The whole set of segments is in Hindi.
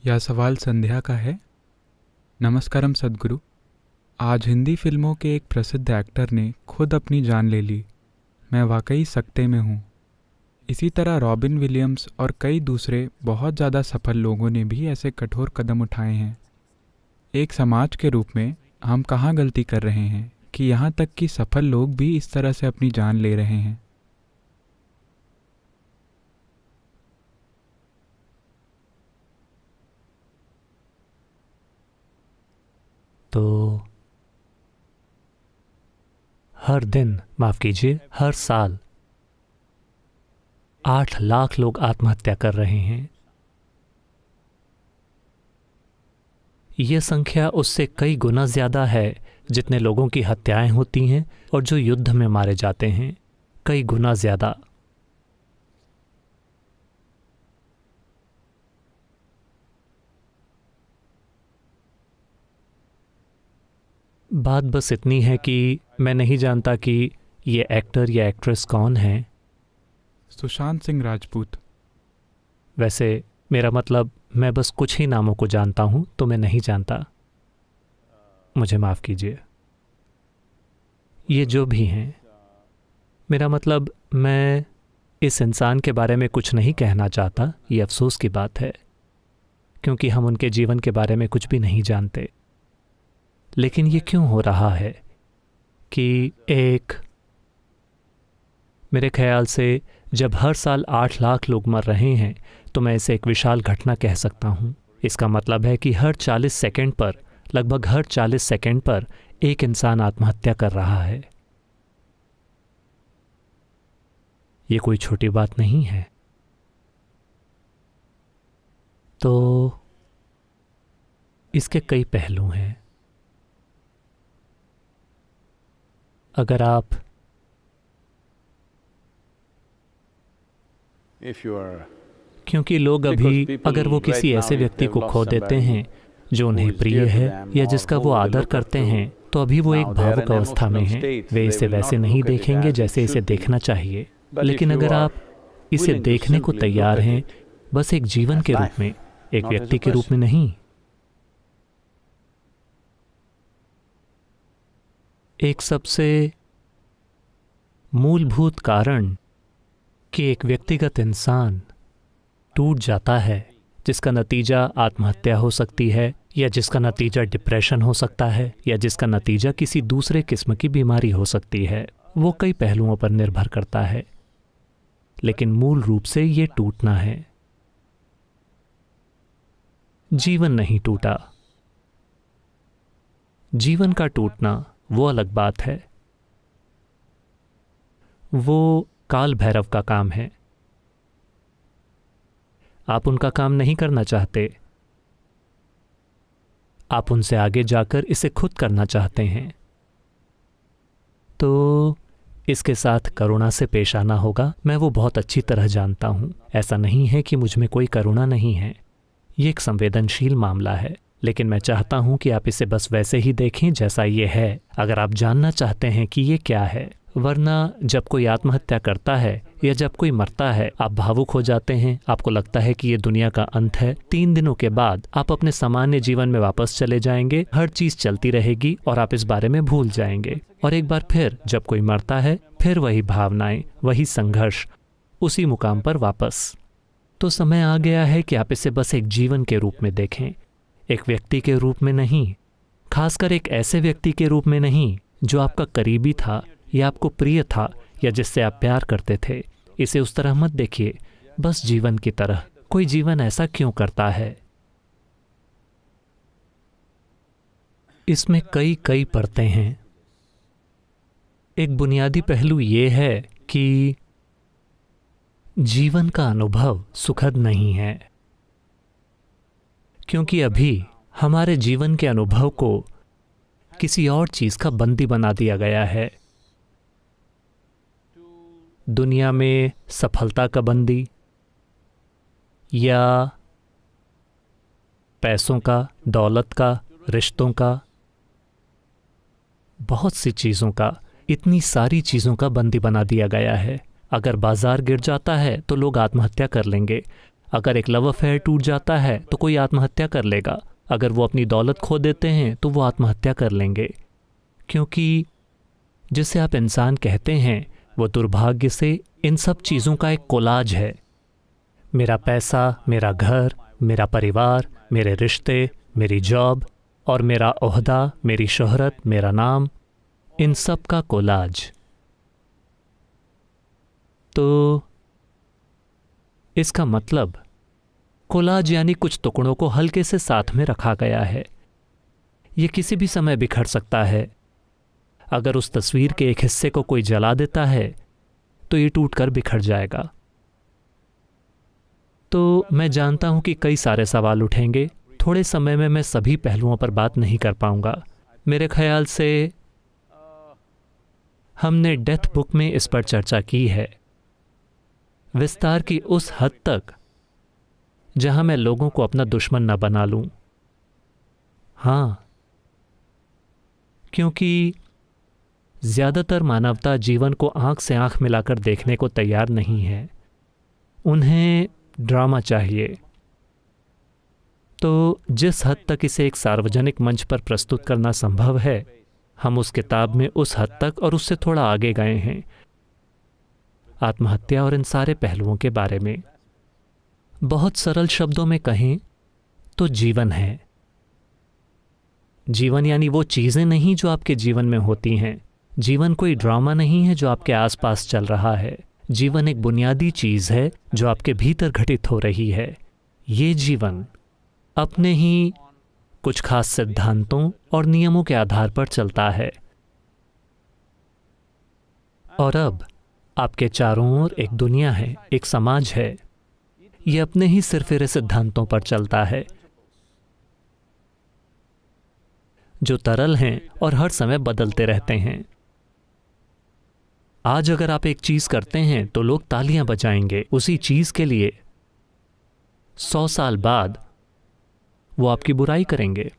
यह सवाल संध्या का है। नमस्कारम सद्गुरु। आज हिंदी फिल्मों के एक प्रसिद्ध एक्टर ने खुद अपनी जान ले ली। मैं वाकई सकते में हूँ। इसी तरह रॉबिन विलियम्स और कई दूसरे बहुत ज़्यादा सफल लोगों ने भी ऐसे कठोर कदम उठाए हैं। एक समाज के रूप में हम कहाँ गलती कर रहे हैं कि यहाँ तक कि सफल लोग भी इस तरह से अपनी जान ले रहे हैं। तो हर दिन, माफ कीजिए, हर साल 8 लाख लोग आत्महत्या कर रहे हैं। यह संख्या उससे कई गुना ज्यादा है जितने लोगों की हत्याएं होती हैं और जो युद्ध में मारे जाते हैं, कई गुना ज्यादा। बात बस इतनी है कि मैं नहीं जानता कि ये एक्टर या एक्ट्रेस कौन है। सुशांत सिंह राजपूत। वैसे मेरा मतलब, मैं बस कुछ ही नामों को जानता हूं, तो मैं नहीं जानता। मुझे माफ कीजिए। ये जो भी हैं, मेरा मतलब, मैं इस इंसान के बारे में कुछ नहीं कहना चाहता। ये अफसोस की बात है क्योंकि हम उनके जीवन के बारे में कुछ भी नहीं जानते। लेकिन ये क्यों हो रहा है कि मेरे ख्याल से जब हर साल 8 लाख लोग मर रहे हैं तो मैं इसे एक विशाल घटना कह सकता हूँ। इसका मतलब है कि हर 40 सेकंड पर, लगभग हर 40 सेकंड पर एक इंसान आत्महत्या कर रहा है। ये कोई छोटी बात नहीं है। तो इसके कई पहलू हैं। अगर आप क्योंकि लोग अभी, अगर वो किसी ऐसे व्यक्ति को खो देते हैं जो उन्हें प्रिय है या जिसका वो आदर करते हैं, तो अभी वो एक भावुक अवस्था में हैं। वे इसे वैसे नहीं देखेंगे जैसे इसे देखना चाहिए। लेकिन अगर आप इसे देखने को तैयार हैं, बस एक जीवन के रूप में, एक व्यक्ति के रूप में नहीं, एक सबसे मूलभूत कारण कि एक व्यक्तिगत इंसान टूट जाता है, जिसका नतीजा आत्महत्या हो सकती है, या जिसका नतीजा डिप्रेशन हो सकता है, या जिसका नतीजा किसी दूसरे किस्म की बीमारी हो सकती है, वो कई पहलुओं पर निर्भर करता है। लेकिन मूल रूप से ये टूटना है। जीवन नहीं टूटा। जीवन का टूटना वो अलग बात है। वो काल भैरव का काम है। आप उनका काम नहीं करना चाहते। आप उनसे आगे जाकर इसे खुद करना चाहते हैं। तो इसके साथ करुणा से पेश आना होगा। मैं वो बहुत अच्छी तरह जानता हूं। ऐसा नहीं है कि मुझ में कोई करुणा नहीं है। ये एक संवेदनशील मामला है। लेकिन मैं चाहता हूं कि आप इसे बस वैसे ही देखें जैसा ये है, अगर आप जानना चाहते हैं कि ये क्या है। वरना जब कोई आत्महत्या करता है या जब कोई मरता है, आप भावुक हो जाते हैं। आपको लगता है कि ये दुनिया का अंत है। 3 दिनों के बाद आप अपने सामान्य जीवन में वापस चले जाएंगे। हर चीज चलती रहेगी और आप इस बारे में भूल जाएंगे। और एक बार फिर जब कोई मरता है, फिर वही भावनाएं, वही संघर्ष, उसी मुकाम पर वापस। तो समय आ गया है कि आप इसे बस एक जीवन के रूप में देखें, एक व्यक्ति के रूप में नहीं, खासकर एक ऐसे व्यक्ति के रूप में नहीं जो आपका करीबी था या आपको प्रिय था या जिससे आप प्यार करते थे। इसे उस तरह मत देखिए, बस जीवन की तरह। कोई जीवन ऐसा क्यों करता है? इसमें कई परतें हैं। एक बुनियादी पहलू ये है कि जीवन का अनुभव सुखद नहीं है, क्योंकि अभी हमारे जीवन के अनुभव को किसी और चीज का बंदी बना दिया गया है। दुनिया में सफलता का बंदी, या पैसों का, दौलत का, रिश्तों का, बहुत सी चीज़ों का, इतनी सारी चीज़ों का बंदी बना दिया गया है। अगर बाजार गिर जाता है तो लोग आत्महत्या कर लेंगे। अगर एक लव अफेयर टूट जाता है तो कोई आत्महत्या कर लेगा, अगर वो अपनी दौलत खो देते हैं तो वो आत्महत्या कर लेंगे, क्योंकि जिसे आप इंसान कहते हैं वो दुर्भाग्य से इन सब चीज़ों का एक कोलाज है। मेरा पैसा, मेरा घर, मेरा परिवार, मेरे रिश्ते, मेरी जॉब और मेरा ओहदा, मेरी शोहरत, मेरा नाम, इन सब का कोलाज। तो इसका मतलब कोलाज यानी कुछ टुकड़ों को हल्के से साथ में रखा गया है। ये किसी भी समय बिखर सकता है। अगर उस तस्वीर के एक हिस्से को कोई जला देता है तो ये टूटकर बिखर जाएगा। तो मैं जानता हूं कि कई सारे सवाल उठेंगे। थोड़े समय में मैं सभी पहलुओं पर बात नहीं कर पाऊंगा। मेरे ख्याल से हमने डेथ बुक में इस पर चर्चा की है, विस्तार की उस हद तक जहां मैं लोगों को अपना दुश्मन न बना लूं। हाँ, क्योंकि ज्यादातर मानवता जीवन को आंख से आंख मिलाकर देखने को तैयार नहीं है। उन्हें ड्रामा चाहिए। तो जिस हद तक इसे एक सार्वजनिक मंच पर प्रस्तुत करना संभव है, हम उस किताब में उस हद तक और उससे थोड़ा आगे गए हैं, आत्महत्या और इन सारे पहलुओं के बारे में। बहुत सरल शब्दों में कहें तो जीवन है। जीवन यानी वो चीजें नहीं जो आपके जीवन में होती हैं। जीवन कोई ड्रामा नहीं है जो आपके आसपास चल रहा है। जीवन एक बुनियादी चीज है जो आपके भीतर घटित हो रही है। ये जीवन अपने ही कुछ खास सिद्धांतों और नियमों के आधार पर चलता है। और अब आपके चारों ओर एक दुनिया है, एक समाज है। ये अपने ही सिरफिरे सिद्धांतों पर चलता है जो तरल हैं और हर समय बदलते रहते हैं। आज अगर आप एक चीज करते हैं तो लोग तालियां बजाएंगे उसी चीज के लिए। 100 साल बाद वो आपकी बुराई करेंगे।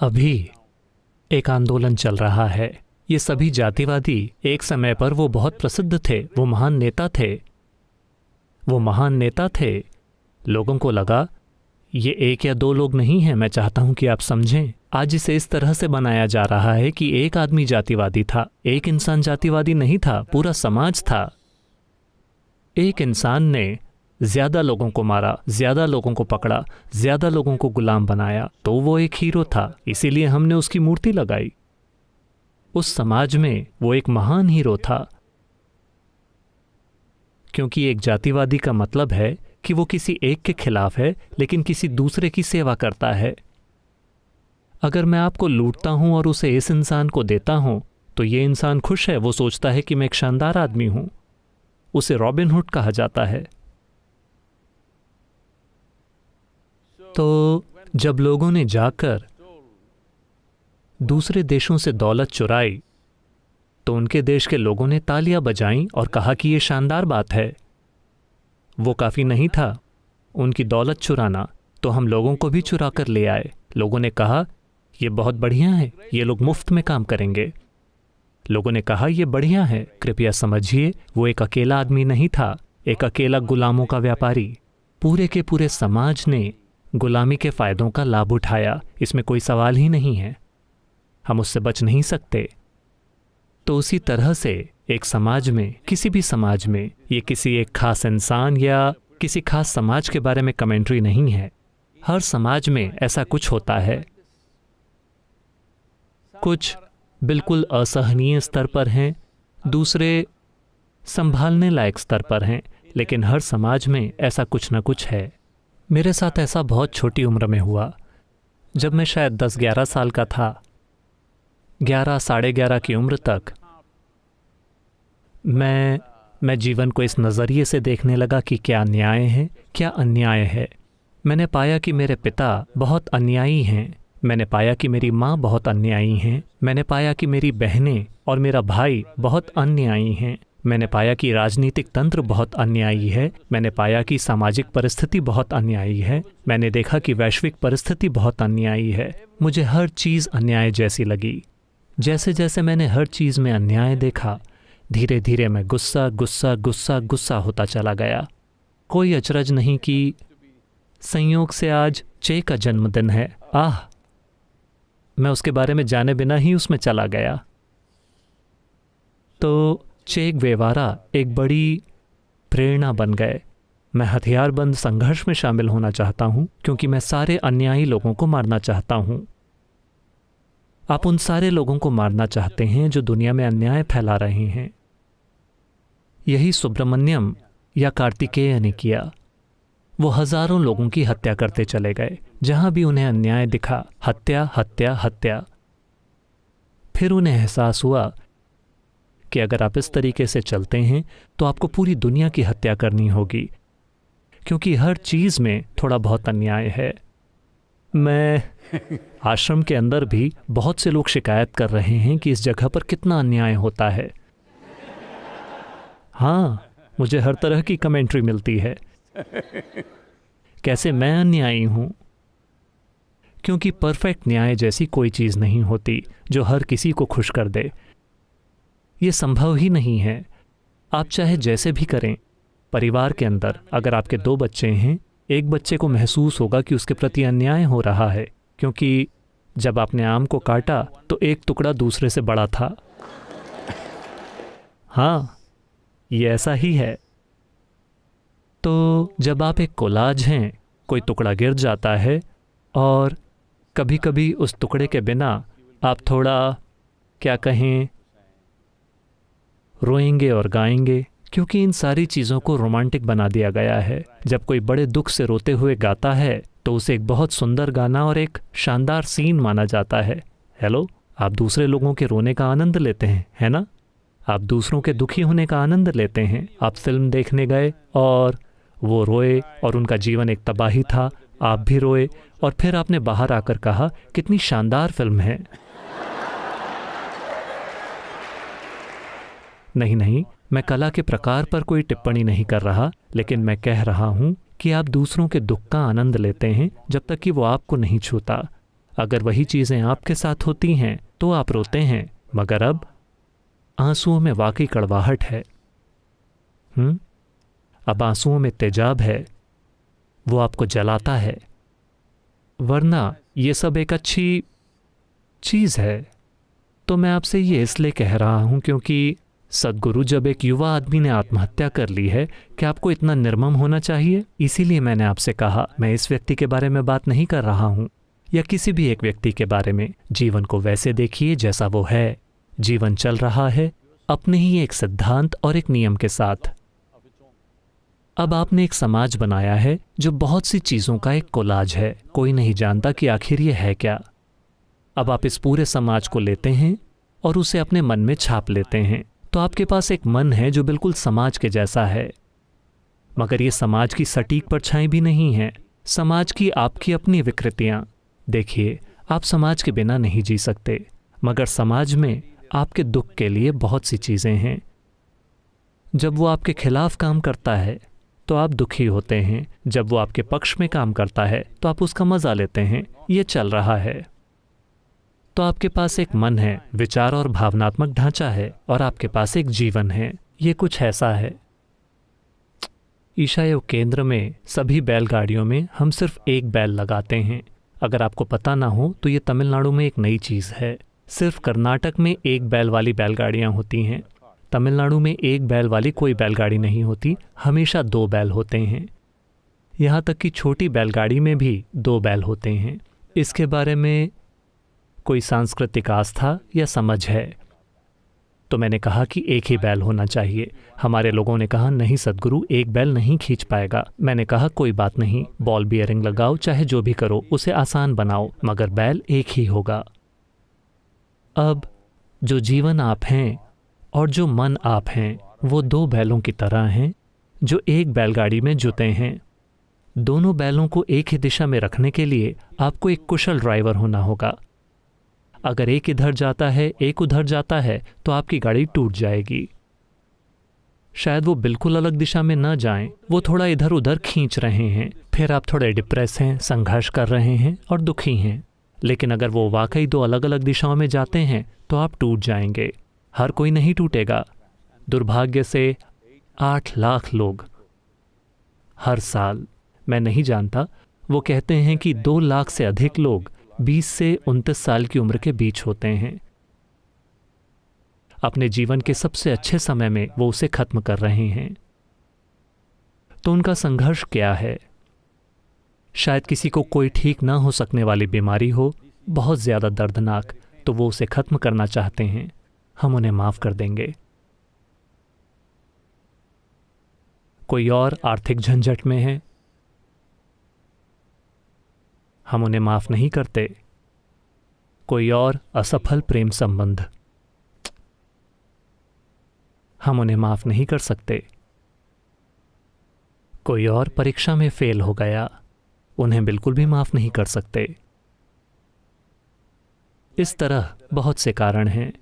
अभी एक आंदोलन चल रहा है। ये सभी जातिवादी एक समय पर वो बहुत प्रसिद्ध थे, वो महान नेता थे। लोगों को लगा ये एक या दो लोग नहीं हैं। मैं चाहता हूं कि आप समझें, आज इसे इस तरह से बनाया जा रहा है कि एक आदमी जातिवादी था, एक इंसान जातिवादी नहीं था, पूरा समाज था। एक इंसान ने ज्यादा लोगों को मारा, ज्यादा लोगों को पकड़ा, ज्यादा लोगों को गुलाम बनाया, तो वो एक हीरो था, इसीलिए हमने उसकी मूर्ति लगाई। उस समाज में वो एक महान हीरो था, क्योंकि एक जातिवादी का मतलब है कि वो किसी एक के खिलाफ है लेकिन किसी दूसरे की सेवा करता है। अगर मैं आपको लूटता हूं और उसे इस इंसान को देता हूं तो ये इंसान खुश है, वो सोचता है कि मैं एक शानदार आदमी हूं। उसे रॉबिन हुड कहा जाता है। तो जब लोगों ने जाकर दूसरे देशों से दौलत चुराई तो उनके देश के लोगों ने तालियां बजाईं और कहा कि ये शानदार बात है। वो काफ़ी नहीं था उनकी दौलत चुराना, तो हम लोगों को भी चुरा कर ले आए। लोगों ने कहा ये बहुत बढ़िया है, ये लोग मुफ्त में काम करेंगे। लोगों ने कहा ये बढ़िया है। कृपया समझिए, वो एक अकेला आदमी नहीं था, एक अकेला गुलामों का व्यापारी। पूरे के पूरे समाज ने गुलामी के फायदों का लाभ उठाया, इसमें कोई सवाल ही नहीं है। हम उससे बच नहीं सकते। तो उसी तरह से एक समाज में, किसी भी समाज में, ये किसी एक खास इंसान या किसी खास समाज के बारे में कमेंट्री नहीं है। हर समाज में ऐसा कुछ होता है। कुछ बिल्कुल असहनीय स्तर पर हैं, दूसरे संभालने लायक स्तर पर हैं, लेकिन हर समाज में ऐसा कुछ न कुछ है। मेरे साथ ऐसा बहुत छोटी उम्र में हुआ, जब मैं शायद 10-11 साल का था। 11 साढ़े 11 की उम्र तक मैं जीवन को इस नज़रिए से देखने लगा कि क्या न्याय है, क्या अन्याय है। मैंने पाया कि मेरे पिता बहुत अन्यायी हैं, मैंने पाया कि मेरी माँ बहुत अन्यायी हैं, मैंने पाया कि मेरी बहनें और मेरा भाई बहुत अन्यायी हैं, मैंने पाया कि राजनीतिक तंत्र बहुत अन्यायी है, मैंने पाया कि सामाजिक परिस्थिति बहुत अन्यायी है, मैंने देखा कि वैश्विक परिस्थिति बहुत अन्यायी है। मुझे हर चीज़ अन्याय जैसी लगी। जैसे जैसे मैंने हर चीज़ में अन्याय देखा, धीरे धीरे मैं गुस्सा गुस्सा गुस्सा गुस्सा होता चला गया। कोई अचरज नहीं कि संयोग से आज चे का जन्मदिन है। मैं उसके बारे में जाने बिना ही उसमें चला गया। तो चे गेवारा एक बड़ी प्रेरणा बन गए। मैं हथियारबंद संघर्ष में शामिल होना चाहता हूं क्योंकि मैं सारे अन्यायी लोगों को मारना चाहता हूं। आप उन सारे लोगों को मारना चाहते हैं जो दुनिया में अन्याय फैला रहे हैं। यही सुब्रमण्यम या कार्तिकेय ने किया। वो हजारों लोगों की हत्या करते चले गए। जहां भी उन्हें अन्याय दिखा, हत्या हत्या हत्या। फिर उन्हें एहसास हुआ कि अगर आप इस तरीके से चलते हैं तो आपको पूरी दुनिया की हत्या करनी होगी, क्योंकि हर चीज में थोड़ा बहुत अन्याय है। मैं आश्रम के अंदर भी बहुत से लोग शिकायत कर रहे हैं कि इस जगह पर कितना अन्याय होता है। हाँ, मुझे हर तरह की कमेंट्री मिलती है, कैसे मैं अन्यायी हूं। क्योंकि परफेक्ट न्याय जैसी कोई चीज नहीं होती जो हर किसी को खुश कर दे। ये संभव ही नहीं है। आप चाहे जैसे भी करें, परिवार के अंदर अगर आपके 2 बच्चे हैं, एक बच्चे को महसूस होगा कि उसके प्रति अन्याय हो रहा है, क्योंकि जब आपने आम को काटा तो एक टुकड़ा दूसरे से बड़ा था। हाँ, ये ऐसा ही है। तो जब आप एक कोलाज हैं, कोई टुकड़ा गिर जाता है और कभी कभी उस टुकड़े के बिना आप थोड़ा, क्या कहें, रोएंगे और गाएंगे, क्योंकि इन सारी चीज़ों को रोमांटिक बना दिया गया है। जब कोई बड़े दुख से रोते हुए गाता है तो उसे एक बहुत सुंदर गाना और एक शानदार सीन माना जाता है। हेलो, आप दूसरे लोगों के रोने का आनंद लेते हैं, है ना? आप दूसरों के दुखी होने का आनंद लेते हैं। आप फिल्म देखने गए और वो रोए और उनका जीवन एक तबाही था, आप भी रोए और फिर आपने बाहर आकर कहा कितनी शानदार फिल्म है। नहीं, मैं कला के प्रकार पर कोई टिप्पणी नहीं कर रहा, लेकिन मैं कह रहा हूं कि आप दूसरों के दुख का आनंद लेते हैं जब तक कि वो आपको नहीं छूता। अगर वही चीज़ें आपके साथ होती हैं तो आप रोते हैं, मगर अब आंसुओं में वाकई कड़वाहट है। अब आंसुओं में तेजाब है, वो आपको जलाता है। वरना ये सब एक अच्छी चीज़ है। तो मैं आपसे ये इसलिए कह रहा हूं क्योंकि सद्गुरु, जब एक युवा आदमी ने आत्महत्या कर ली है, क्या आपको इतना निर्मम होना चाहिए? इसीलिए मैंने आपसे कहा, मैं इस व्यक्ति के बारे में बात नहीं कर रहा हूं या किसी भी एक व्यक्ति के बारे में। जीवन को वैसे देखिए जैसा वो है। जीवन चल रहा है अपने ही एक सिद्धांत और एक नियम के साथ। अब आपने एक समाज बनाया है जो बहुत सी चीज़ों का एक कोलाज है। कोई नहीं जानता कि आखिर ये है क्या। अब आप इस पूरे समाज को लेते हैं और उसे अपने मन में छाप लेते हैं। तो आपके पास एक मन है जो बिल्कुल समाज के जैसा है, मगर ये समाज की सटीक परछाई भी नहीं है। समाज की आपकी अपनी विकृतियां। देखिए, आप समाज के बिना नहीं जी सकते, मगर समाज में आपके दुख के लिए बहुत सी चीज़ें हैं। जब वो आपके खिलाफ काम करता है तो आप दुखी होते हैं, जब वो आपके पक्ष में काम करता है तो आप उसका मज़ा लेते हैं। ये चल रहा है। तो आपके पास एक मन है, विचार और भावनात्मक ढांचा है, और आपके पास एक जीवन है। ये कुछ ऐसा है। ईशा योग केंद्र में सभी बैलगाड़ियों में हम सिर्फ एक बैल लगाते हैं। अगर आपको पता ना हो तो ये तमिलनाडु में एक नई चीज़ है। सिर्फ कर्नाटक में एक बैल वाली बैलगाड़ियाँ होती हैं। तमिलनाडु में एक बैल वाली कोई बैलगाड़ी नहीं होती, हमेशा 2 बैल होते हैं। यहाँ तक कि छोटी बैलगाड़ी में भी 2 बैल होते हैं। इसके बारे में कोई सांस्कृतिक आस्था या समझ है? तो मैंने कहा कि एक ही बैल होना चाहिए। हमारे लोगों ने कहा नहीं सद्गुरु, एक बैल नहीं खींच पाएगा। मैंने कहा कोई बात नहीं, बॉल बियरिंग लगाओ, चाहे जो भी करो, उसे आसान बनाओ, मगर बैल एक ही होगा। अब जो जीवन आप हैं और जो मन आप हैं, वो 2 बैलों की तरह हैं जो एक बैलगाड़ी में जुते हैं। दोनों बैलों को एक ही दिशा में रखने के लिए आपको एक कुशल ड्राइवर होना होगा। अगर एक इधर जाता है, एक उधर जाता है, तो आपकी गाड़ी टूट जाएगी। शायद वो बिल्कुल अलग दिशा में न जाएं, वो थोड़ा इधर उधर खींच रहे हैं। फिर आप थोड़े डिप्रेस हैं, संघर्ष कर रहे हैं और दुखी हैं। लेकिन अगर वो वाकई 2 अलग अलग दिशाओं में जाते हैं तो आप टूट जाएंगे। हर कोई नहीं टूटेगा, दुर्भाग्य से 8 लाख लोग हर साल, मैं नहीं जानता, वो कहते हैं कि 2 लाख से अधिक लोग 20 से 29 साल की उम्र के बीच होते हैं। अपने जीवन के सबसे अच्छे समय में वो उसे खत्म कर रहे हैं। तो उनका संघर्ष क्या है? शायद किसी को कोई ठीक ना हो सकने वाली बीमारी हो, बहुत ज्यादा दर्दनाक, तो वो उसे खत्म करना चाहते हैं। हम उन्हें माफ कर देंगे। कोई और आर्थिक झंझट में है, हम उन्हें माफ नहीं करते। कोई और असफल प्रेम संबंध, हम उन्हें माफ नहीं कर सकते। कोई और परीक्षा में फेल हो गया, उन्हें बिल्कुल भी माफ नहीं कर सकते। इस तरह बहुत से कारण हैं।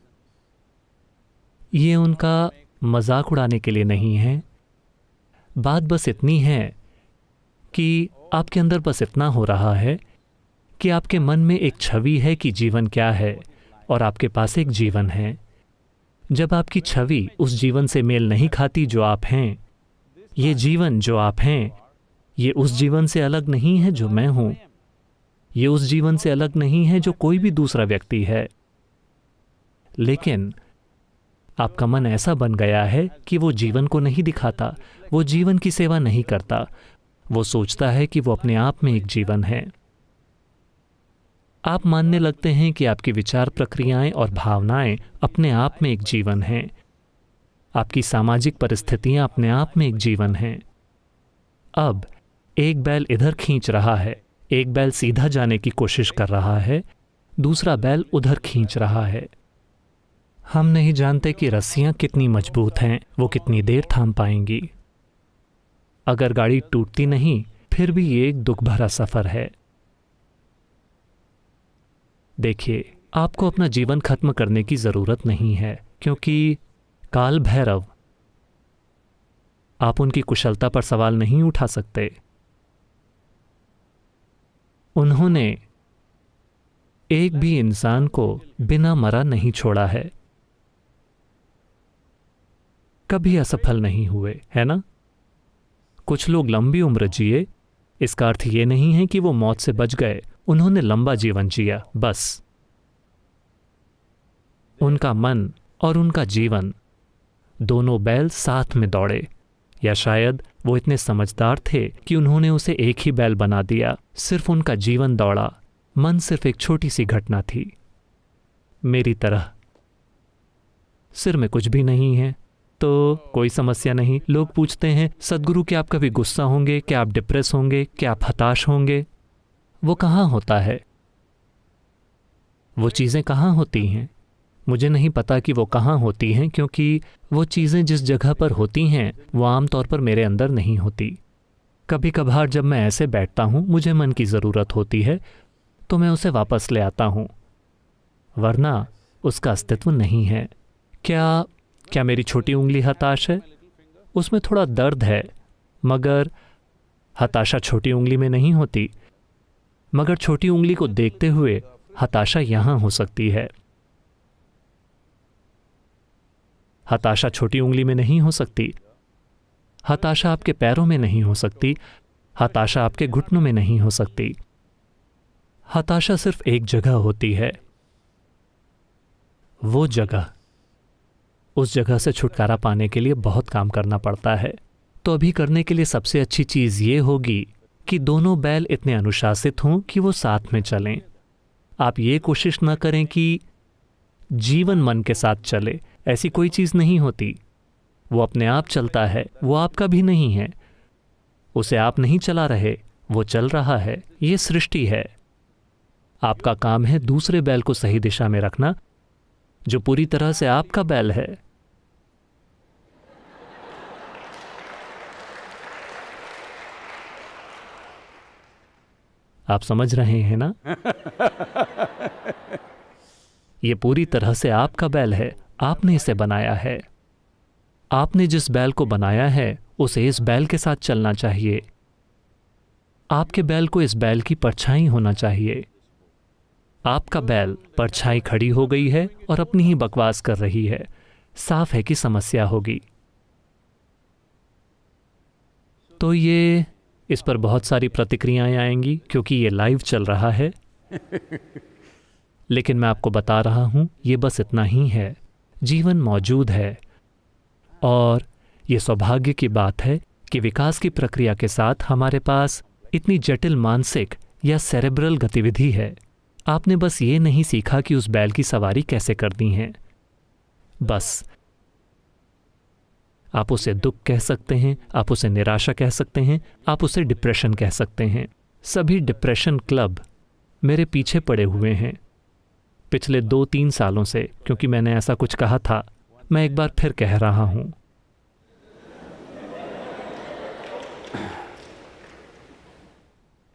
ये उनका मजाक उड़ाने के लिए नहीं है। बात बस इतनी है कि आपके अंदर बस इतना हो रहा है कि आपके मन में एक छवि है कि जीवन क्या है, और आपके पास एक जीवन है। जब आपकी छवि उस जीवन से मेल नहीं खाती जो आप हैं, ये जीवन जो आप हैं, ये उस जीवन से अलग नहीं है जो मैं हूं। ये उस जीवन से अलग नहीं है जो कोई भी दूसरा व्यक्ति है। लेकिन आपका मन ऐसा बन गया है कि वो जीवन को नहीं दिखाता, वो जीवन की सेवा नहीं करता। वो सोचता है कि वो अपने आप में एक जीवन है। आप मानने लगते हैं कि आपकी विचार प्रक्रियाएं और भावनाएं अपने आप में एक जीवन हैं। आपकी सामाजिक परिस्थितियां अपने आप में एक जीवन हैं। अब एक बैल इधर खींच रहा है, एक बैल सीधा जाने की कोशिश कर रहा है, दूसरा बैल उधर खींच रहा है। हम नहीं जानते कि रस्सियां कितनी मजबूत हैं, वो कितनी देर थाम पाएंगी। अगर गाड़ी टूटती नहीं, फिर भी ये एक दुख भरा सफर है। देखिए, आपको अपना जीवन खत्म करने की जरूरत नहीं है, क्योंकि काल भैरव, आप उनकी कुशलता पर सवाल नहीं उठा सकते। उन्होंने एक भी इंसान को बिना मरा नहीं छोड़ा है, कभी असफल नहीं हुए, है ना? कुछ लोग लंबी उम्र जिए, इसका अर्थ ये नहीं है कि वो मौत से बच गए। उन्होंने लंबा जीवन जिया, बस। उनका मन और उनका जीवन, दोनों बैल साथ में दौड़े, या शायद वो इतने समझदार थे कि उन्होंने उसे एक ही बैल बना दिया। सिर्फ उनका जीवन दौड़ा, मन सिर्फ एक छोटी सी घटना थी। मेरी तरह सिर में कुछ भी नहीं है तो कोई समस्या नहीं। लोग पूछते हैं, सद्गुरु क्या आप कभी गुस्सा होंगे, क्या आप डिप्रेस होंगे, क्या आप हताश होंगे? वो कहाँ होता है? वो चीज़ें कहाँ होती हैं? मुझे नहीं पता कि वो कहाँ होती हैं, क्योंकि वो चीज़ें जिस जगह पर होती हैं वो आमतौर पर मेरे अंदर नहीं होती। कभी कभार जब मैं ऐसे बैठता हूँ, मुझे मन की ज़रूरत होती है तो मैं उसे वापस ले आता हूँ, वरना उसका अस्तित्व नहीं है। क्या मेरी छोटी उंगली हताश है? उसमें थोड़ा दर्द है, मगर हताशा छोटी उंगली में नहीं होती। मगर छोटी उंगली को देखते हुए हताशा यहाँ हो सकती है। हताशा छोटी उंगली में नहीं हो सकती। हताशा आपके पैरों में नहीं हो सकती। हताशा आपके घुटनों में नहीं हो सकती। हताशा सिर्फ एक जगह होती है। वो जगह, उस जगह से छुटकारा पाने के लिए बहुत काम करना पड़ता है। तो अभी करने के लिए सबसे अच्छी चीज़ ये होगी कि दोनों बैल इतने अनुशासित हों कि वो साथ में चलें। आप ये कोशिश ना करें कि जीवन मन के साथ चले, ऐसी कोई चीज़ नहीं होती। वो अपने आप चलता है, वो आपका भी नहीं है। उसे आप नहीं चला रहे, वो चल रहा है। ये सृष्टि है। आपका काम है दूसरे बैल को सही दिशा में रखना, जो पूरी तरह से आपका बैल है। आप समझ रहे हैं ना? ये पूरी तरह से आपका बैल है। आपने इसे बनाया है। आपने जिस बैल को बनाया है उसे इस बैल के साथ चलना चाहिए। आपके बैल को इस बैल की परछाई होना चाहिए। आपका बैल परछाई खड़ी हो गई है और अपनी ही बकवास कर रही है। साफ है कि समस्या होगी। तो ये इस पर बहुत सारी प्रतिक्रियाएं आएंगी क्योंकि ये लाइव चल रहा है। लेकिन मैं आपको बता रहा हूं, ये बस इतना ही है। जीवन मौजूद है और ये सौभाग्य की बात है कि विकास की प्रक्रिया के साथ हमारे पास इतनी जटिल मानसिक या सेरेब्रल गतिविधि है। आपने बस ये नहीं सीखा कि उस बैल की सवारी कैसे करनी है। बस आप उसे दुख कह सकते हैं, आप उसे निराशा कह सकते हैं, आप उसे डिप्रेशन कह सकते हैं। सभी डिप्रेशन क्लब मेरे पीछे पड़े हुए हैं पिछले 2-3 सालों से, क्योंकि मैंने ऐसा कुछ कहा था। मैं एक बार फिर कह रहा हूं,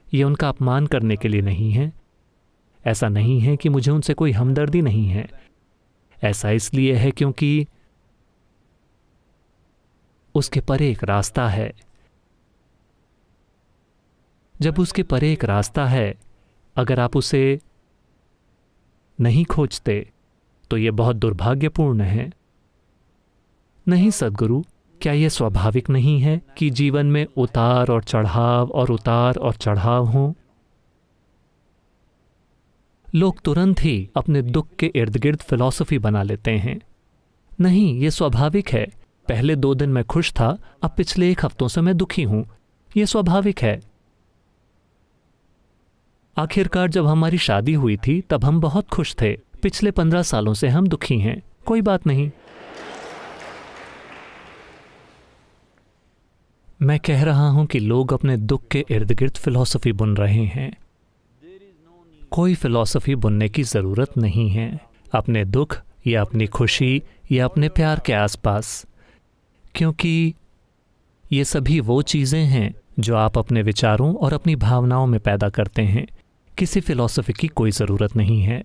ये उनका अपमान करने के लिए नहीं है। ऐसा नहीं है कि मुझे उनसे कोई हमदर्दी नहीं है। ऐसा इसलिए है क्योंकि उसके परे एक रास्ता है। जब उसके परे एक रास्ता है, अगर आप उसे नहीं खोजते तो यह बहुत दुर्भाग्यपूर्ण है। नहीं सद्गुरु, क्या यह स्वाभाविक नहीं है कि जीवन में उतार और चढ़ाव और उतार और चढ़ाव हों? लोग तुरंत ही अपने दुख के इर्द गिर्द फिलॉसफी बना लेते हैं। नहीं, यह स्वाभाविक है। पहले 2 दिन मैं खुश था, अब पिछले 1 हफ्तों से मैं दुखी हूं। यह स्वाभाविक है। आखिरकार जब हमारी शादी हुई थी तब हम बहुत खुश थे। पिछले 15 सालों से हम दुखी हैं। कोई बात नहीं। मैं कह रहा हूं कि लोग अपने दुख के इर्द गिर्द फिलॉसफी बुन रहे हैं। कोई फिलॉसफी बुनने की जरूरत नहीं है अपने दुख या अपनी खुशी या अपने प्यार के आसपास, क्योंकि ये सभी वो चीज़ें हैं जो आप अपने विचारों और अपनी भावनाओं में पैदा करते हैं। किसी फिलॉसफी की कोई ज़रूरत नहीं है।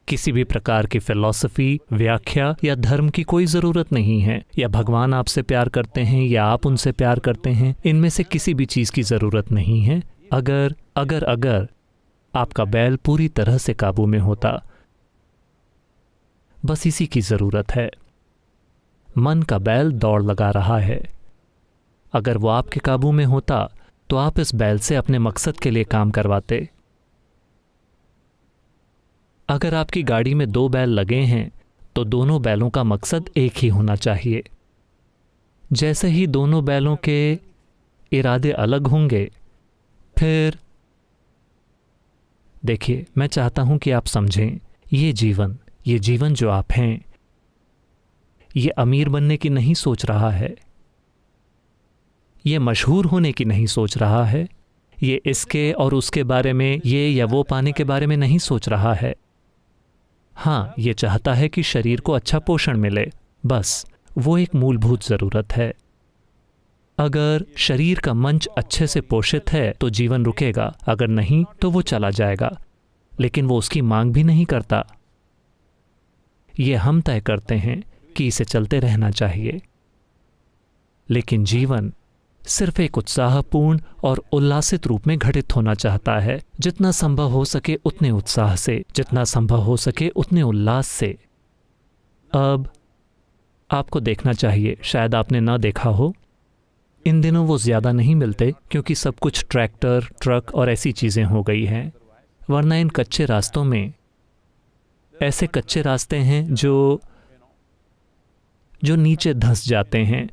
किसी भी प्रकार की फिलॉसफी, व्याख्या या धर्म की कोई ज़रूरत नहीं है। या भगवान आपसे प्यार करते हैं या आप उनसे प्यार करते हैं, इनमें से किसी भी चीज़ की ज़रूरत नहीं है। अगर आपका बैल पूरी तरह से काबू में होता, बस इसी की ज़रूरत है। मन का बैल दौड़ लगा रहा है। अगर वो आपके काबू में होता तो आप इस बैल से अपने मकसद के लिए काम करवाते। अगर आपकी गाड़ी में 2 बैल लगे हैं तो दोनों बैलों का मकसद एक ही होना चाहिए। जैसे ही दोनों बैलों के इरादे अलग होंगे, फिर देखिए, मैं चाहता हूं कि आप समझें, ये जीवन जो आप हैं, ये अमीर बनने की नहीं सोच रहा है। ये मशहूर होने की नहीं सोच रहा है। ये इसके और उसके बारे में, ये या वो पाने के बारे में नहीं सोच रहा है। हाँ, ये चाहता है कि शरीर को अच्छा पोषण मिले। बस वो एक मूलभूत ज़रूरत है। अगर शरीर का मंच अच्छे से पोषित है तो जीवन रुकेगा, अगर नहीं तो वो चला जाएगा। लेकिन वो उसकी मांग भी नहीं करता। ये हम तय करते हैं कि इसे चलते रहना चाहिए। लेकिन जीवन सिर्फ एक उत्साहपूर्ण और उल्लासित रूप में घटित होना चाहता है। जितना संभव हो सके उतने उत्साह से, जितना संभव हो सके उतने उल्लास से। अब आपको देखना चाहिए, शायद आपने ना देखा हो, इन दिनों वो ज़्यादा नहीं मिलते क्योंकि सब कुछ ट्रैक्टर, ट्रक और ऐसी चीज़ें हो गई हैं। वरना इन कच्चे रास्तों में ऐसे कच्चे रास्ते हैं जो नीचे धंस जाते हैं।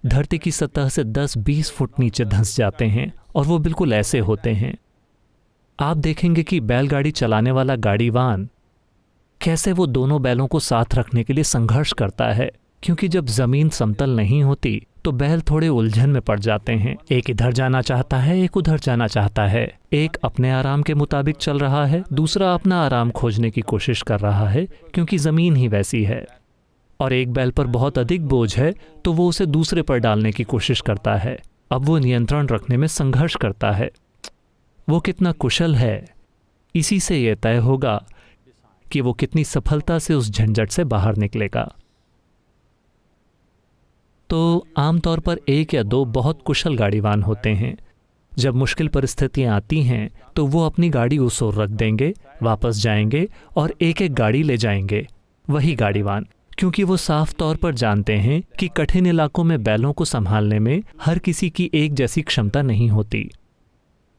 धरती की सतह से 10-20 फुट नीचे धंस जाते हैं और वो बिल्कुल ऐसे होते हैं। आप देखेंगे कि बैलगाड़ी चलाने वाला गाड़ीवान कैसे वो दोनों बैलों को साथ रखने के लिए संघर्ष करता है, क्योंकि जब जमीन समतल नहीं होती तो बैल थोड़े उलझन में पड़ जाते हैं। एक इधर जाना चाहता है, एक उधर जाना चाहता है। एक अपने आराम के मुताबिक चल रहा है, दूसरा अपना आराम खोजने की कोशिश कर रहा है क्योंकि जमीन ही वैसी है। और एक बैल पर बहुत अधिक बोझ है तो वो उसे दूसरे पर डालने की कोशिश करता है। अब वो नियंत्रण रखने में संघर्ष करता है। वो कितना कुशल है, इसी से यह तय होगा कि वो कितनी सफलता से उस झंझट से बाहर निकलेगा। तो आमतौर पर 1 या 2 बहुत कुशल गाड़ीवान होते हैं। जब मुश्किल परिस्थितियां आती हैं तो वो अपनी गाड़ी उस ओर रख देंगे, वापस जाएंगे और एक एक गाड़ी ले जाएंगे। वही गाड़ीवान क्योंकि वो साफ तौर पर जानते हैं कि कठिन इलाकों में बैलों को संभालने में हर किसी की एक जैसी क्षमता नहीं होती।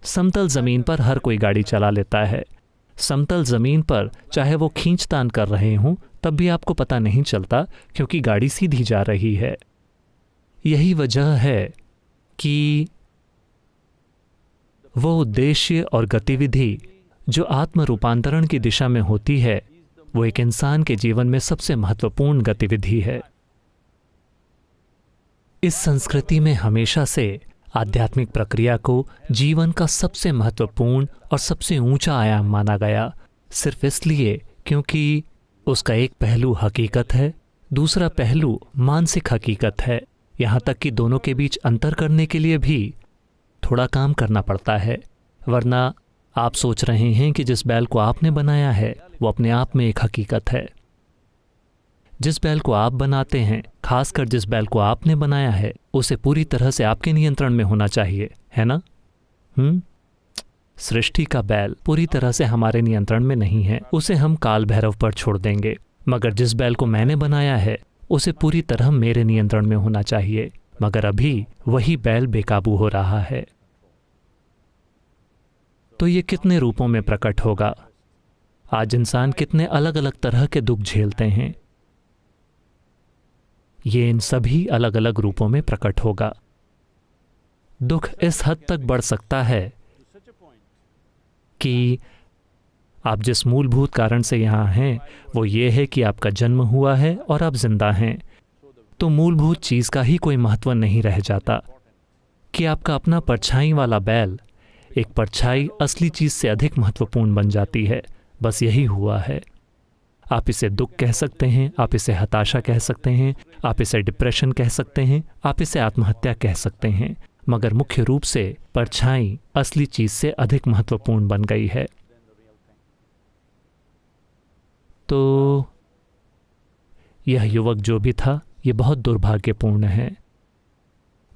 समतल जमीन पर हर कोई गाड़ी चला लेता है। समतल जमीन पर चाहे वो खींचतान कर रहे हों तब भी आपको पता नहीं चलता, क्योंकि गाड़ी सीधी जा रही है। यही वजह है कि वो उद्देश्य और गतिविधि जो आत्म रूपांतरण की दिशा में होती है, वो एक इंसान के जीवन में सबसे महत्वपूर्ण गतिविधि है। इस संस्कृति में हमेशा से आध्यात्मिक प्रक्रिया को जीवन का सबसे महत्वपूर्ण और सबसे ऊंचा आयाम माना गया, सिर्फ इसलिए क्योंकि उसका एक पहलू हकीकत है, दूसरा पहलू मानसिक हकीकत है। यहाँ तक कि दोनों के बीच अंतर करने के लिए भी थोड़ा काम करना पड़ता है, वरना आप सोच रहे हैं कि जिस बैल को आपने बनाया है वो अपने आप में एक हकीकत है। जिस बैल को आप बनाते हैं, खासकर जिस बैल को आपने बनाया है, उसे पूरी तरह से आपके नियंत्रण में होना चाहिए, है ना? सृष्टि का बैल पूरी तरह से हमारे नियंत्रण में नहीं है, उसे हम काल भैरव पर छोड़ देंगे। मगर जिस बैल को मैंने बनाया है उसे पूरी तरह मेरे नियंत्रण में होना चाहिए, मगर अभी वही बैल बेकाबू हो रहा है। तो ये कितने रूपों में प्रकट होगा? आज इंसान कितने अलग अलग तरह के दुख झेलते हैं, ये इन सभी अलग अलग रूपों में प्रकट होगा। दुख इस हद तक बढ़ सकता है कि आप जिस मूलभूत कारण से यहाँ हैं वो ये है कि आपका जन्म हुआ है और आप जिंदा हैं, तो मूलभूत चीज़ का ही कोई महत्व नहीं रह जाता कि आपका अपना परछाई वाला बैल एक परछाई असली चीज़ से अधिक महत्वपूर्ण बन जाती है। बस यही हुआ है। आप इसे दुख कह सकते हैं, आप इसे हताशा कह सकते हैं, आप इसे डिप्रेशन कह सकते हैं, आप इसे आत्महत्या कह सकते हैं, मगर मुख्य रूप से परछाई असली चीज़ से अधिक महत्वपूर्ण बन गई है। तो यह युवक जो भी था, ये बहुत दुर्भाग्यपूर्ण है,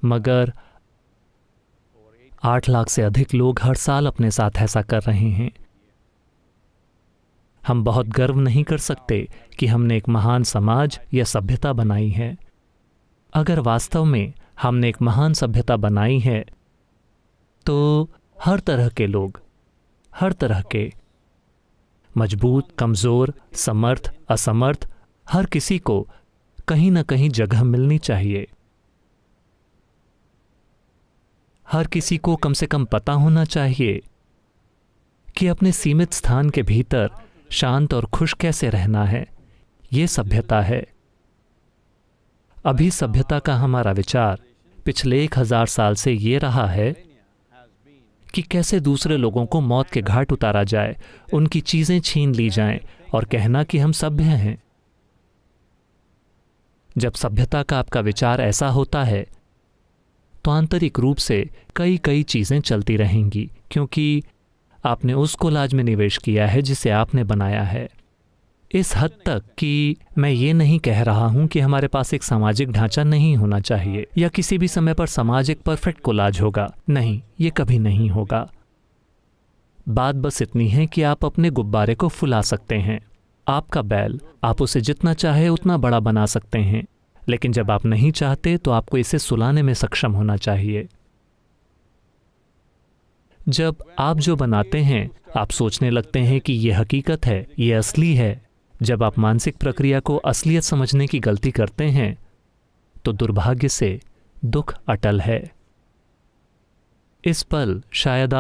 मगर 8 लाख से अधिक लोग हर साल अपने साथ ऐसा कर रहे हैं। हम बहुत गर्व नहीं कर सकते कि हमने एक महान समाज या सभ्यता बनाई है। अगर वास्तव में हमने एक महान सभ्यता बनाई है तो हर तरह के लोग, हर तरह के मजबूत, कमज़ोर, समर्थ, असमर्थ, हर किसी को कहीं ना कहीं जगह मिलनी चाहिए। हर किसी को कम से कम पता होना चाहिए कि अपने सीमित स्थान के भीतर शांत और खुश कैसे रहना है। ये सभ्यता है। अभी सभ्यता का हमारा विचार पिछले 1000 साल से ये रहा है कि कैसे दूसरे लोगों को मौत के घाट उतारा जाए, उनकी चीज़ें छीन ली जाएं और कहना कि हम सभ्य हैं। जब सभ्यता का आपका विचार ऐसा होता है तो आंतरिक रूप से कई चीज़ें चलती रहेंगी, क्योंकि आपने उस कोलाज में निवेश किया है जिसे आपने बनाया है। इस हद तक कि मैं ये नहीं कह रहा हूं कि हमारे पास एक सामाजिक ढांचा नहीं होना चाहिए या किसी भी समय पर समाज एक परफेक्ट कोलाज होगा। नहीं, ये कभी नहीं होगा। बात बस इतनी है कि आप अपने गुब्बारे को फुला सकते हैं। आपका बैल, आप उसे जितना चाहे उतना बड़ा बना सकते हैं, लेकिन जब आप नहीं चाहते तो आपको इसे सुलाने में सक्षम होना चाहिए। जब आप जो बनाते हैं आप सोचने लगते हैं कि यह हकीकत है, यह असली है। जब आप मानसिक प्रक्रिया को असलियत समझने की गलती करते हैं तो दुर्भाग्य से दुख अटल है। इस पल शायद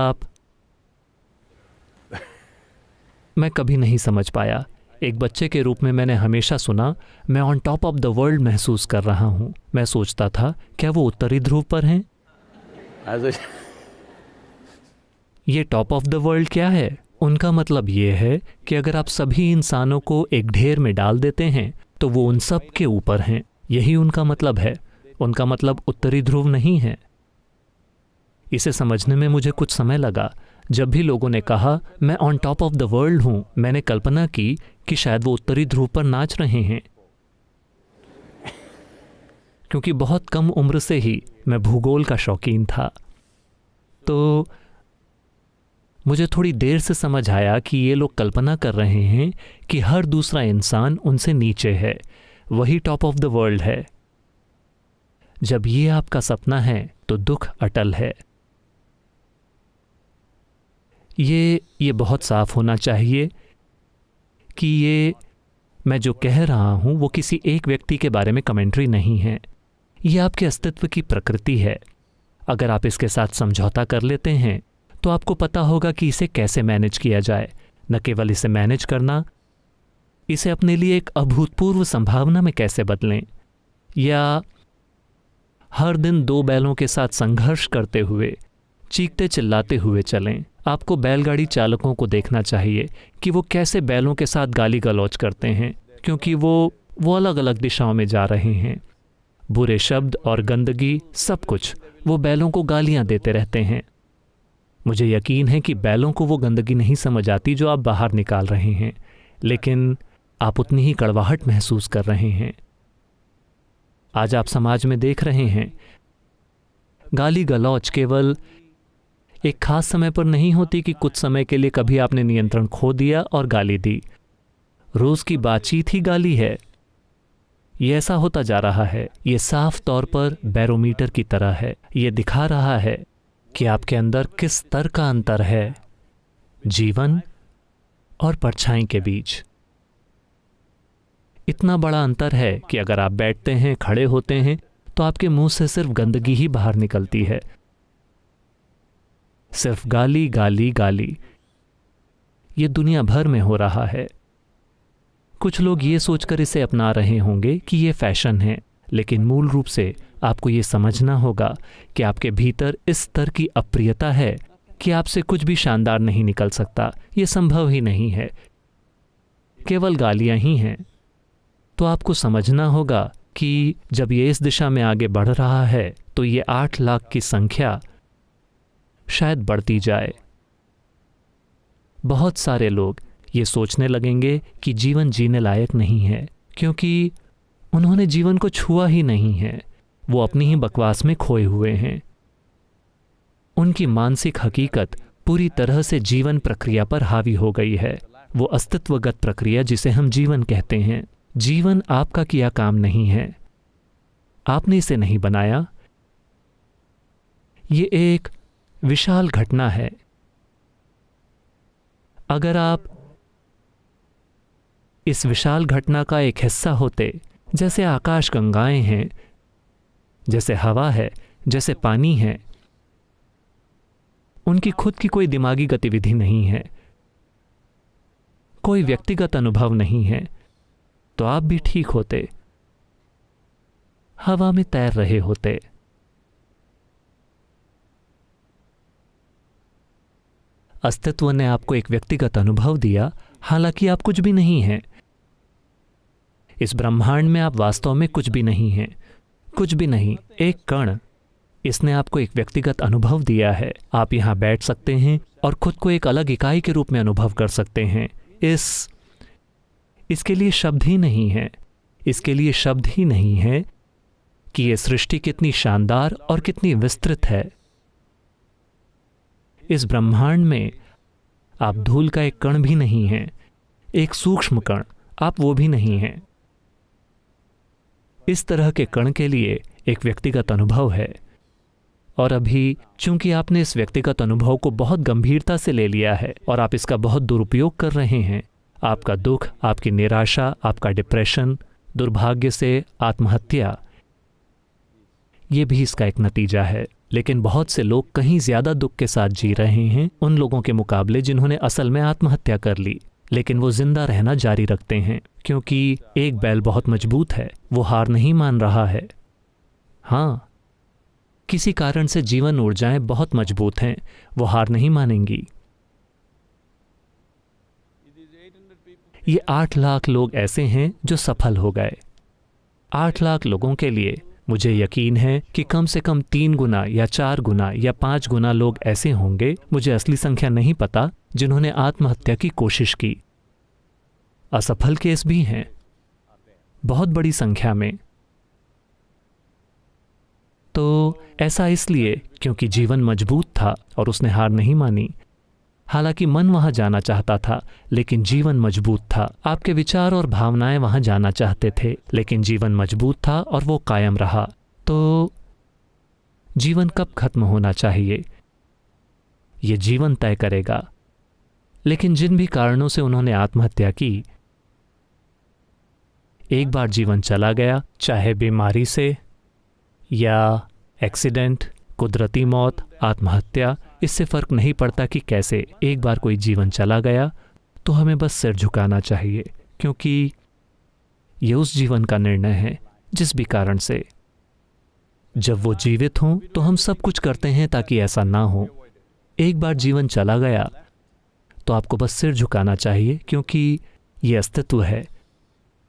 मैं कभी नहीं समझ पाया। एक बच्चे के रूप में मैंने हमेशा सुना, मैं on top of the world महसूस कर रहा हूं। मैं सोचता था, क्या वो उत्तरी ध्रुव पर हैं? ये टॉप ऑफ द वर्ल्ड क्या है? उनका मतलब ये है कि अगर आप सभी इंसानों को एक ढेर में डाल देते हैं तो वो उन सब के ऊपर हैं। यही उनका मतलब है। उनका मतलब उत्तरी ध्रुव नहीं है। इसे समझने में मुझे कुछ समय लगा। जब भी लोगों ने कहा मैं on top of the world हूं, मैंने कल्पना की कि शायद वो उत्तरी ध्रुव पर नाच रहे हैं, क्योंकि बहुत कम उम्र से ही मैं भूगोल का शौकीन था। तो मुझे थोड़ी देर से समझ आया कि ये लोग कल्पना कर रहे हैं कि हर दूसरा इंसान उनसे नीचे है। वही टॉप ऑफ द वर्ल्ड है। जब ये आपका सपना है तो दुख अटल है। ये बहुत साफ होना चाहिए कि ये मैं जो कह रहा हूं वो किसी एक व्यक्ति के बारे में कमेंट्री नहीं है। ये आपके अस्तित्व की प्रकृति है। अगर आप इसके साथ समझौता कर लेते हैं तो आपको पता होगा कि इसे कैसे मैनेज किया जाए। न केवल इसे मैनेज करना, इसे अपने लिए एक अभूतपूर्व संभावना में कैसे बदलें, या हर दिन 2 बैलों के साथ संघर्ष करते हुए, चीखते चिल्लाते हुए चलें। आपको बैलगाड़ी चालकों को देखना चाहिए कि वो कैसे बैलों के साथ गाली गलौज करते हैं, क्योंकि वो अलग अलग दिशाओं में जा रहे हैं। बुरे शब्द और गंदगी, सब कुछ, वो बैलों को गालियां देते रहते हैं। मुझे यकीन है कि बैलों को वो गंदगी नहीं समझ आती जो आप बाहर निकाल रहे हैं, लेकिन आप उतनी ही कड़वाहट महसूस कर रहे हैं। आज आप समाज में देख रहे हैं, गाली गलौज केवल एक खास समय पर नहीं होती कि कुछ समय के लिए कभी आपने नियंत्रण खो दिया और गाली दी। रोज की बातचीत ही गाली है। ये ऐसा होता जा रहा है। ये साफ तौर पर बैरोमीटर की तरह है। ये दिखा रहा है कि आपके अंदर किस स्तर का अंतर है जीवन और परछाई के बीच। इतना बड़ा अंतर है कि अगर आप बैठते हैं, खड़े होते हैं, तो आपके मुंह से सिर्फ गंदगी ही बाहर निकलती है। सिर्फ गाली गाली गाली। ये दुनिया भर में हो रहा है। कुछ लोग ये सोचकर इसे अपना रहे होंगे कि ये फैशन है, लेकिन मूल रूप से आपको ये समझना होगा कि आपके भीतर इस स्तर की अप्रियता है कि आपसे कुछ भी शानदार नहीं निकल सकता। ये संभव ही नहीं है, केवल गालियां ही हैं। तो आपको समझना होगा कि जब ये इस दिशा में आगे बढ़ रहा है तो ये 8 लाख की संख्या शायद बढ़ती जाए। बहुत सारे लोग ये सोचने लगेंगे कि जीवन जीने लायक नहीं है, क्योंकि उन्होंने जीवन को छुआ ही नहीं है। वो अपनी ही बकवास में खोए हुए हैं। उनकी मानसिक हकीकत पूरी तरह से जीवन प्रक्रिया पर हावी हो गई है। वो अस्तित्वगत प्रक्रिया जिसे हम जीवन कहते हैं। जीवन आपका किया काम नहीं है। आपने इसे नहीं बनाया। ये एक विशाल घटना है। अगर आप इस विशाल घटना का एक हिस्सा होते, जैसे आकाश गंगाएं हैं, जैसे हवा है, जैसे पानी है, उनकी खुद की कोई दिमागी गतिविधि नहीं है, कोई व्यक्तिगत अनुभव नहीं है, तो आप भी ठीक होते, हवा में तैर रहे होते। अस्तित्व ने आपको एक व्यक्तिगत अनुभव दिया, हालांकि आप कुछ भी नहीं हैं। इस ब्रह्मांड में आप वास्तव में कुछ भी नहीं हैं, कुछ भी नहीं, एक कण। इसने आपको एक व्यक्तिगत अनुभव दिया है। आप यहां बैठ सकते हैं और खुद को एक अलग इकाई के रूप में अनुभव कर सकते हैं। इसके लिए शब्द ही नहीं है। इसके लिए शब्द ही नहीं है कि यह सृष्टि कितनी शानदार और कितनी विस्तृत है। इस ब्रह्मांड में आप धूल का एक कण भी नहीं हैं, एक सूक्ष्म कण, आप वो भी नहीं हैं। इस तरह के कण के लिए एक व्यक्तिगत अनुभव है, और अभी चूंकि आपने इस व्यक्तिगत अनुभव को बहुत गंभीरता से ले लिया है और आप इसका बहुत दुरुपयोग कर रहे हैं, आपका दुख, आपकी निराशा, आपका डिप्रेशन, दुर्भाग्य से आत्महत्या, ये भी इसका एक नतीजा है। लेकिन बहुत से लोग कहीं ज्यादा दुख के साथ जी रहे हैं उन लोगों के मुकाबले जिन्होंने असल में आत्महत्या कर ली, लेकिन वो जिंदा रहना जारी रखते हैं, क्योंकि एक बैल बहुत मजबूत है, वो हार नहीं मान रहा है। हाँ, किसी कारण से जीवन ऊर्जाएं बहुत मजबूत हैं, वो हार नहीं मानेंगी। ये 8 लाख लोग ऐसे हैं जो सफल हो गए। 8 लाख लोगों के लिए मुझे यकीन है कि कम से कम 3 गुना या 4 गुना या 5 गुना लोग ऐसे होंगे, मुझे असली संख्या नहीं पता, जिन्होंने आत्महत्या की कोशिश की। असफल केस भी हैं, बहुत बड़ी संख्या में। तो ऐसा इसलिए क्योंकि जीवन मजबूत था और उसने हार नहीं मानी। हालांकि मन वहां जाना चाहता था, लेकिन जीवन मजबूत था। आपके विचार और भावनाएं वहां जाना चाहते थे, लेकिन जीवन मजबूत था और वो कायम रहा। तो जीवन कब खत्म होना चाहिए, ये जीवन तय करेगा। लेकिन जिन भी कारणों से उन्होंने आत्महत्या की, एक बार जीवन चला गया, चाहे बीमारी से या एक्सीडेंट, कुदरती मौत, आत्महत्या, इससे फर्क नहीं पड़ता कि कैसे। एक बार कोई जीवन चला गया तो हमें बस सिर झुकाना चाहिए, क्योंकि ये उस जीवन का निर्णय है जिस भी कारण से। जब वो जीवित हों तो हम सब कुछ करते हैं ताकि ऐसा ना हो। एक बार जीवन चला गया तो आपको बस सिर झुकाना चाहिए, क्योंकि ये अस्तित्व है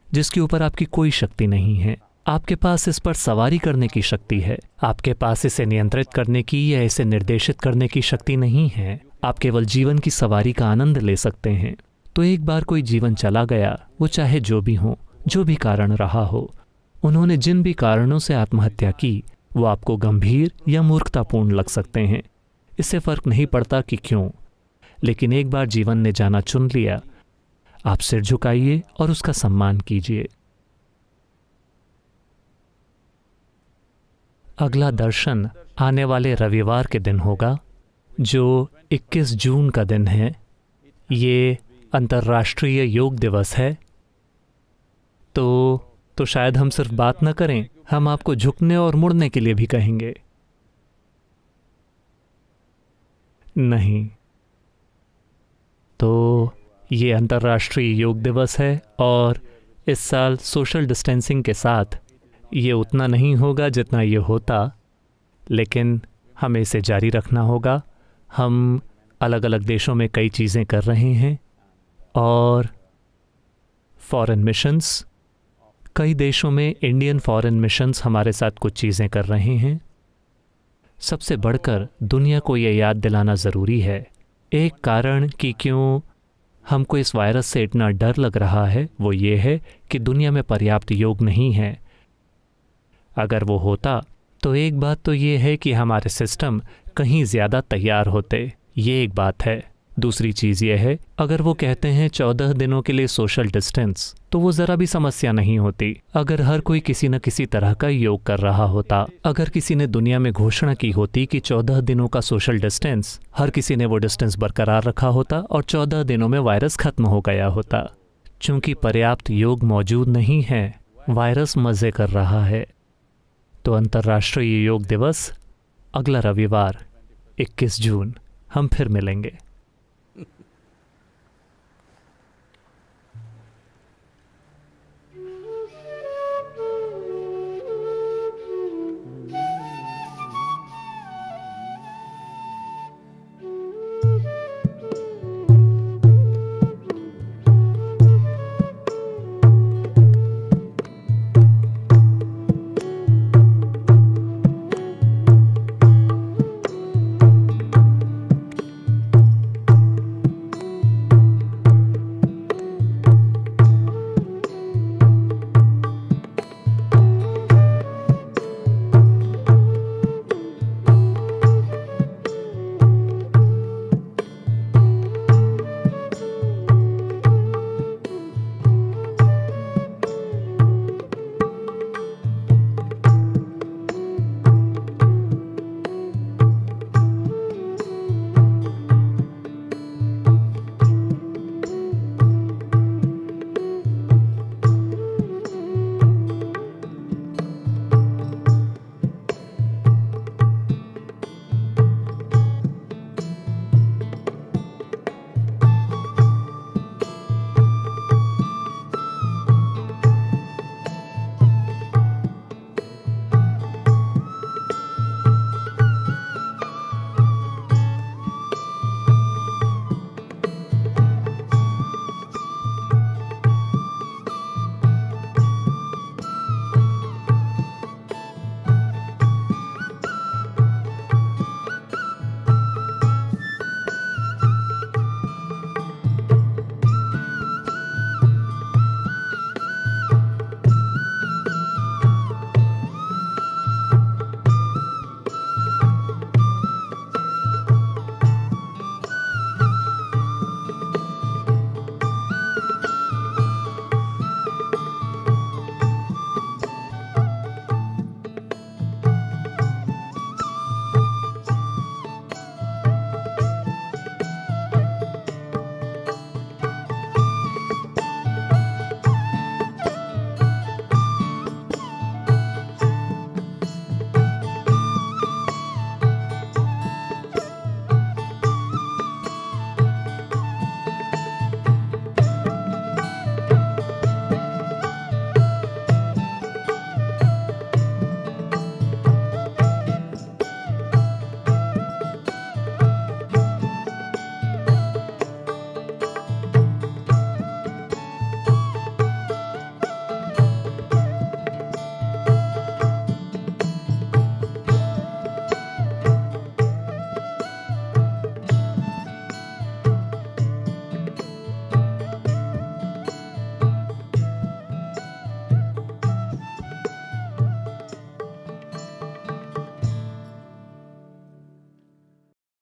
जिसके ऊपर आपकी कोई शक्ति नहीं है। आपके पास इस पर सवारी करने की शक्ति है, आपके पास इसे नियंत्रित करने की या इसे निर्देशित करने की शक्ति नहीं है। आप केवल जीवन की सवारी का आनंद ले सकते हैं। तो एक बार कोई जीवन चला गया, वो चाहे जो भी हो, जो भी कारण रहा हो, उन्होंने जिन भी कारणों से आत्महत्या की, वो आपको गंभीर या मूर्खतापूर्ण लग सकते हैं। इससे फर्क नहीं पड़ता कि क्यों, लेकिन एक बार जीवन ने जाना चुन लिया, आप सिर झुकाइए और उसका सम्मान कीजिए। अगला दर्शन आने वाले रविवार के दिन होगा, जो 21 जून का दिन है। ये अंतर्राष्ट्रीय योग दिवस है। तो शायद हम सिर्फ बात न करें, हम आपको झुकने और मुड़ने के लिए भी कहेंगे। नहीं, तो ये अंतर्राष्ट्रीय योग दिवस है और इस साल सोशल डिस्टेंसिंग के साथ ये उतना नहीं होगा जितना ये होता, लेकिन हमें इसे जारी रखना होगा। हम अलग अलग देशों में कई चीज़ें कर रहे हैं और फॉरेन मिशंस, कई देशों में इंडियन फॉरेन मिशंस हमारे साथ कुछ चीज़ें कर रहे हैं। सबसे बढ़कर दुनिया को ये याद दिलाना ज़रूरी है। एक कारण कि क्यों हमको इस वायरस से इतना डर लग रहा है, वो ये है कि दुनिया में पर्याप्त योग नहीं है। अगर वो होता तो एक बात तो ये है कि हमारे सिस्टम कहीं ज़्यादा तैयार होते, ये एक बात है। दूसरी चीज़ ये है, अगर वो कहते हैं 14 दिनों के लिए सोशल डिस्टेंस, तो वो ज़रा भी समस्या नहीं होती। अगर हर कोई किसी न किसी तरह का योग कर रहा होता, अगर किसी ने दुनिया में घोषणा की होती कि 14 दिनों का सोशल डिस्टेंस, हर किसी ने वो डिस्टेंस बरकरार रखा होता और 14 दिनों में वायरस खत्म हो गया होता। चूँकि पर्याप्त योग मौजूद नहीं है, वायरस मज़े कर रहा है। तो अंतर्राष्ट्रीय योग दिवस अगला रविवार 21 जून, हम फिर मिलेंगे।